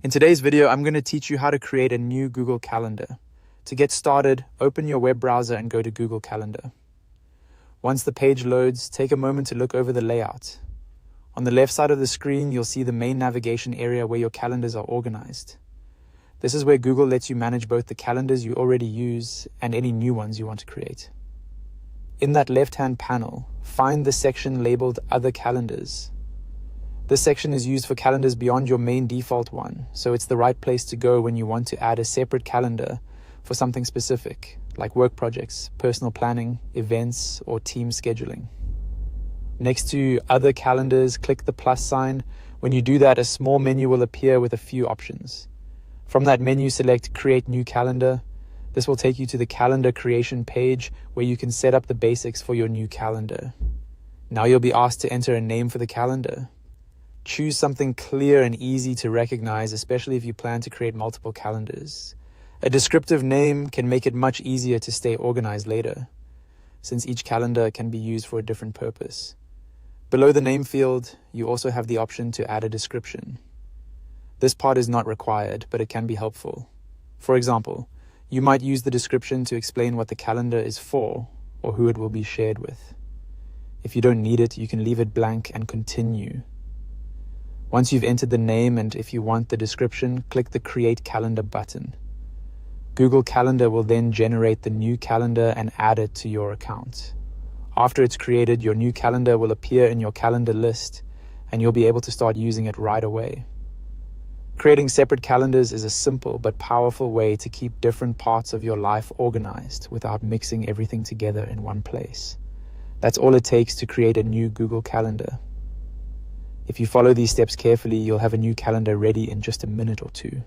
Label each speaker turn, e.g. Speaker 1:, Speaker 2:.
Speaker 1: In today's video, I'm going to teach you how to create a new Google Calendar. To get started, open your web browser and go to Google Calendar. Once the page loads, take a moment to look over the layout. On the left side of the screen, you'll see the main navigation area where your calendars are organized. This is where Google lets you manage both the calendars you already use and any new ones you want to create. In that left-hand panel, find the section labeled Other Calendars. This section is used for calendars beyond your main default one, so it's the right place to go when you want to add a separate calendar for something specific, like work projects, personal planning, events, or team scheduling. Next to Other Calendars, click the plus sign. When you do that, a small menu will appear with a few options. From that menu, select Create New Calendar. This will take you to the calendar creation page where you can set up the basics for your new calendar. Now you'll be asked to enter a name for the calendar. Choose something clear and easy to recognize, especially if you plan to create multiple calendars. A descriptive name can make it much easier to stay organized later, since each calendar can be used for a different purpose. Below the name field, you also have the option to add a description. This part is not required, but it can be helpful. For example, you might use the description to explain what the calendar is for or who it will be shared with. If you don't need it, you can leave it blank and continue. Once you've entered the name and if you want the description, click the Create Calendar button. Google Calendar will then generate the new calendar and add it to your account. After it's created, your new calendar will appear in your calendar list and you'll be able to start using it right away. Creating separate calendars is a simple but powerful way to keep different parts of your life organized without mixing everything together in one place. That's all it takes to create a new Google Calendar. If you follow these steps carefully, you'll have a new calendar ready in just a minute or two.